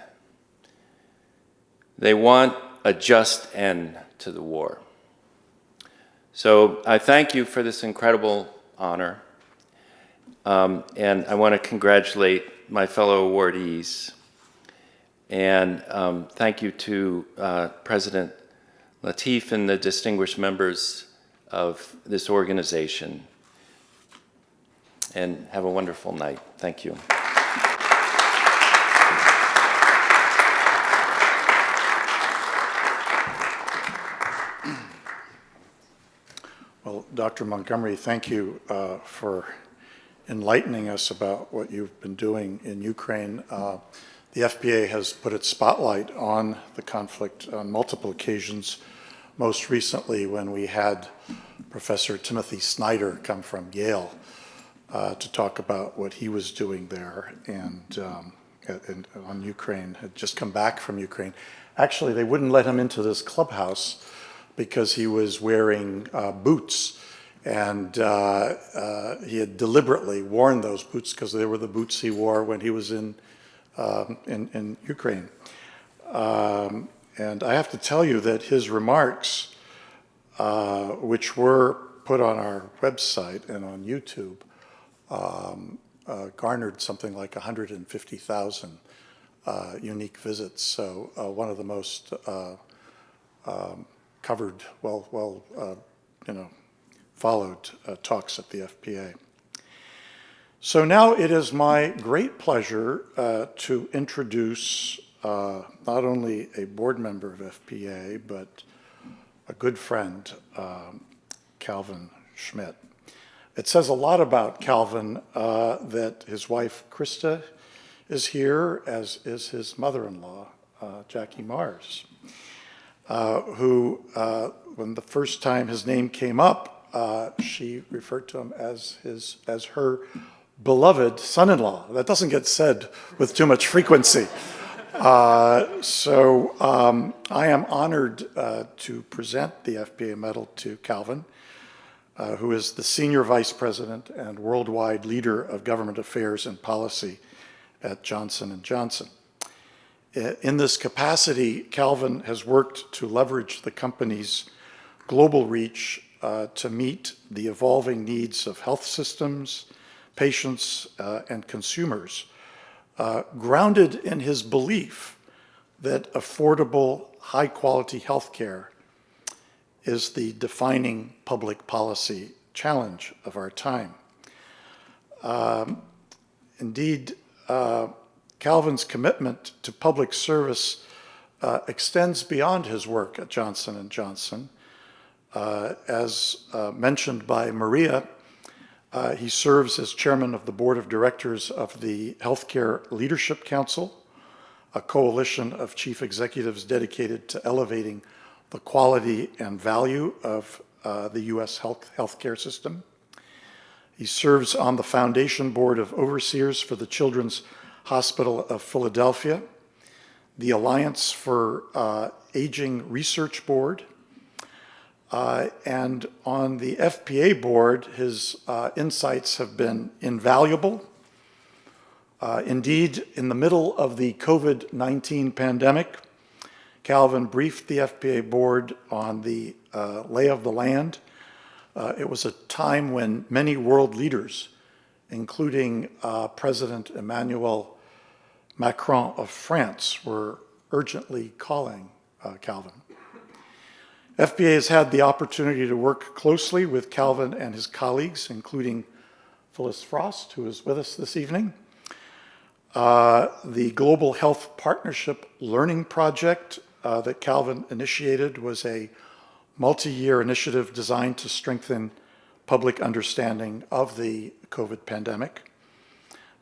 They want a just end to the war. So I thank you for this incredible honor, and I want to congratulate my fellow awardees. And thank you to President Lateef and the distinguished members of this organization. And have a wonderful night. Thank you. Well, Dr. Montgomery, thank you for enlightening us about what you've been doing in Ukraine. The FPA has put its spotlight on the conflict on multiple occasions, most recently when we had Professor Timothy Snyder come from Yale to talk about what he was doing there and on Ukraine, had just come back from Ukraine. Actually, they wouldn't let him into this clubhouse because he was wearing boots, and he had deliberately worn those boots because they were the boots he wore when he was in Ukraine. And I have to tell you that his remarks, which were put on our website and on YouTube, garnered something like 150,000 unique visits. So one of the most covered, followed talks at the FPA. So now it is my great pleasure to introduce not only a board member of FPA, but a good friend, Calvin Schmidt. It says a lot about Calvin that his wife, Krista, is here, as is his mother-in-law, Jackie Mars, who, when the first time his name came up, she referred to him as her beloved son-in-law. That doesn't get said with too much frequency. So I am honored to present the FPA medal to Calvin, who is the Senior Vice President and Worldwide Leader of Government Affairs and Policy at Johnson & Johnson. In this capacity, Calvin has worked to leverage the company's global reach to meet the evolving needs of health systems, patients, and consumers, grounded in his belief that affordable, high-quality health care is the defining public policy challenge of our time. Indeed, Calvin's commitment to public service extends beyond his work at Johnson & Johnson. As mentioned by Maria, he serves as chairman of the board of directors of the Healthcare Leadership Council, a coalition of chief executives dedicated to elevating the quality and value of the U.S. healthcare system. He serves on the foundation board of overseers for the Children's Hospital of Philadelphia, the Alliance for Aging Research Board, and on the FPA board, his insights have been invaluable. Indeed, in the middle of the COVID-19 pandemic, Calvin briefed the FPA board on the lay of the land. It was a time when many world leaders, including President Emmanuel Macron of France, were urgently calling Calvin. FPA has had the opportunity to work closely with Calvin and his colleagues, including Phyllis Frost, who is with us this evening. The Global Health Partnership Learning Project that Calvin initiated was a multi-year initiative designed to strengthen public understanding of the COVID pandemic.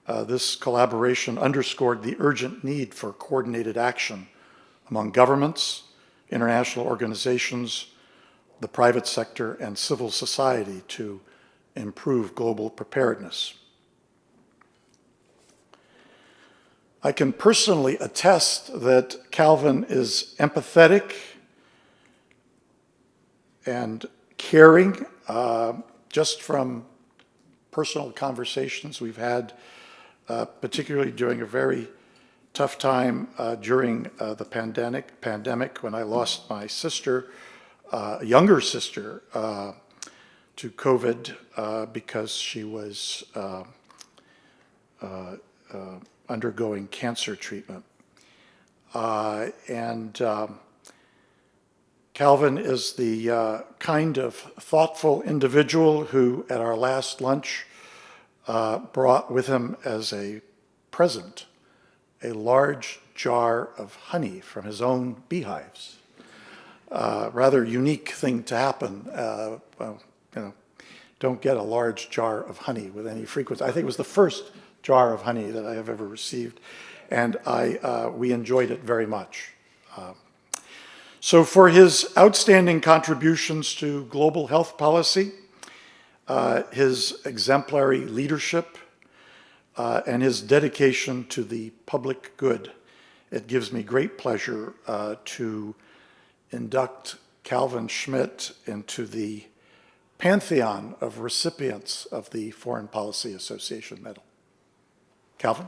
This collaboration underscored the urgent need for coordinated action among governments, international organizations, the private sector, and civil society to improve global preparedness. I can personally attest that Calvin is empathetic and caring, just from personal conversations we've had, particularly during a very tough time during the pandemic when I lost my sister, a younger sister, to COVID because she was undergoing cancer treatment. Calvin is the kind of thoughtful individual who, at our last lunch, brought with him as a present a large jar of honey from his own beehives. Rather unique thing to happen. Well, you know, don't get a large jar of honey with any frequency. I think it was the first jar of honey that I have ever received, and we enjoyed it very much. So for his outstanding contributions to global health policy, his exemplary leadership, and his dedication to the public good, it gives me great pleasure to induct Calvin Schmidt into the pantheon of recipients of the Foreign Policy Association Medal. Calvin?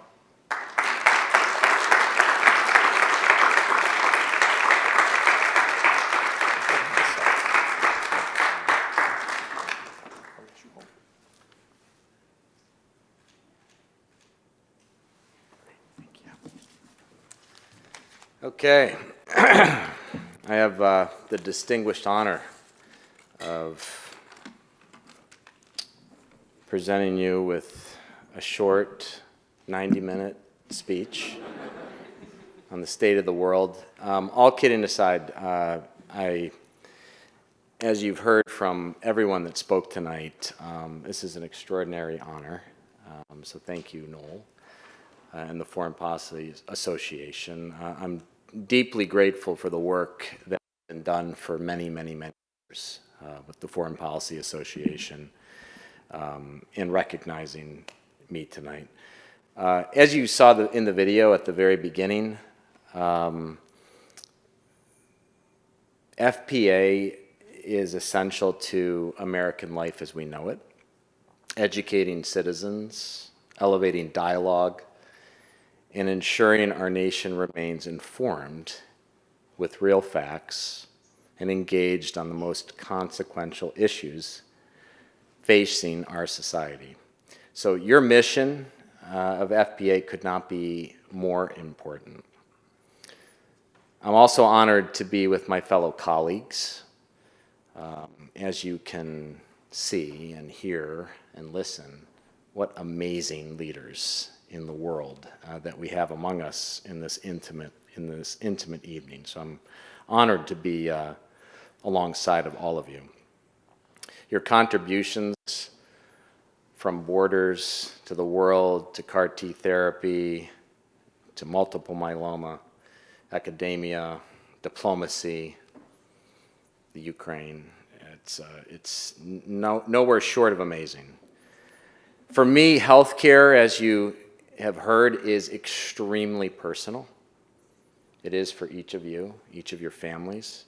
Okay. I have the distinguished honor of presenting you with a short 90-minute speech on the state of the world. All kidding aside, as you've heard from everyone that spoke tonight, this is an extraordinary honor. So thank you, Noel, and the Foreign Policy Association. I'm deeply grateful for the work that's been done for many, many, many years with the Foreign Policy Association in recognizing me tonight. As you saw in the video at the very beginning, FPA is essential to American life as we know it, educating citizens, elevating dialogue, and ensuring our nation remains informed with real facts and engaged on the most consequential issues facing our society. So your mission of FPA could not be more important. I'm also honored to be with my fellow colleagues. As you can see and hear and listen, what amazing leaders in the world that we have among us in this intimate evening. So I'm honored to be alongside of all of you. Your contributions from borders to the world, to CAR T therapy, to multiple myeloma, academia, diplomacy, the Ukraine, it's nowhere short of amazing. For me, healthcare, as you have heard, is extremely personal. It is for each of you, each of your families.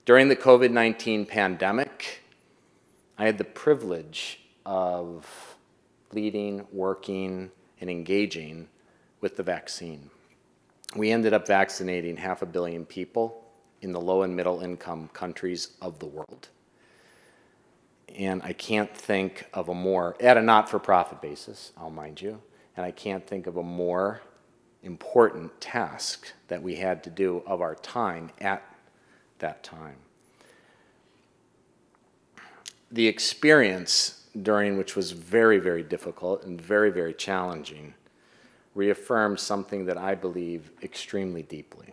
During the COVID-19 pandemic, I had the privilege of leading, working, and engaging with the vaccine. We ended up vaccinating 500 million people in the low and middle income countries of the world. And I can't think of a more, at a not-for-profit basis, I'll mind you, and I can't think of a more important task that we had to do of our time at that time. The experience during which was very, very difficult and very, very challenging, reaffirmed something that I believe extremely deeply.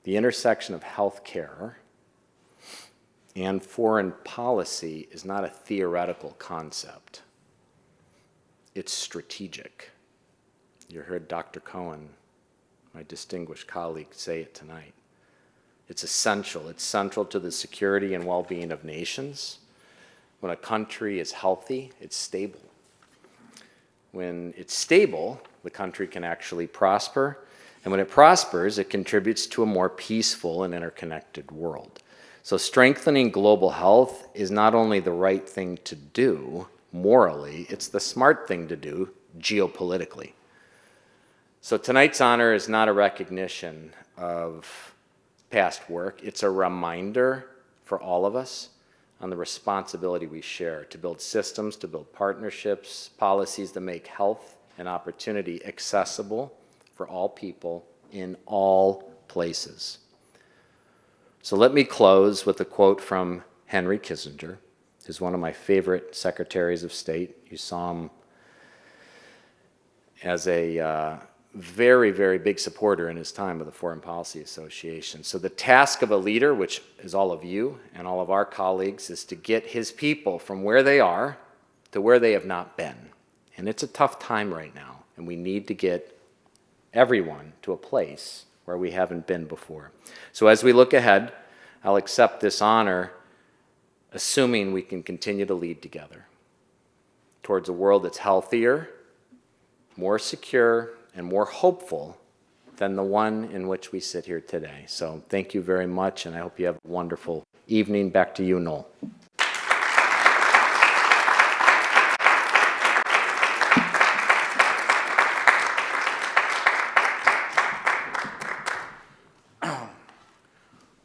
The intersection of healthcare and foreign policy is not a theoretical concept. It's strategic. You heard Dr. Cohen, my distinguished colleague, say it tonight. It's essential. It's central to the security and well-being of nations. When a country is healthy, it's stable. When it's stable, the country can actually prosper. And when it prospers, it contributes to a more peaceful and interconnected world. So strengthening global health is not only the right thing to do morally, it's the smart thing to do geopolitically. So tonight's honor is not a recognition of past work. It's a reminder for all of us on the responsibility we share to build systems, to build partnerships, policies that make health and opportunity accessible for all people in all places. So let me close with a quote from Henry Kissinger, who's one of my favorite secretaries of state. You saw him as a very, very big supporter in his time of the Foreign Policy Association. So the task of a leader, which is all of you and all of our colleagues, is to get his people from where they are to where they have not been. And it's a tough time right now, and we need to get everyone to a place where we haven't been before. So as we look ahead, I'll accept this honor, assuming we can continue to lead together towards a world that's healthier, more secure, and more hopeful than the one in which we sit here today. So thank you very much, and I hope you have a wonderful evening. Back to you, Noel.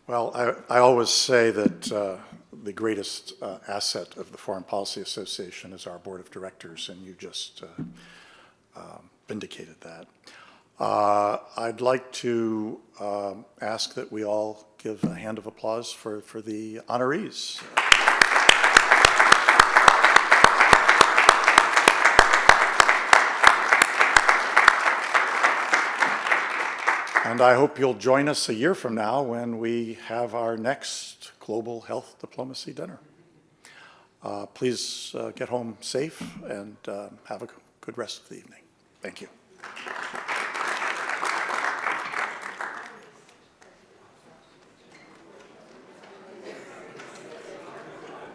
Well, I always say that the greatest asset of the Foreign Policy Association is our board of directors, and you just vindicated that. I'd like to ask that we all give a hand of applause for the honorees. And I hope you'll join us a year from now when we have our next Global Health Diplomacy Dinner. Please get home safe and have a good rest of the evening. Thank you.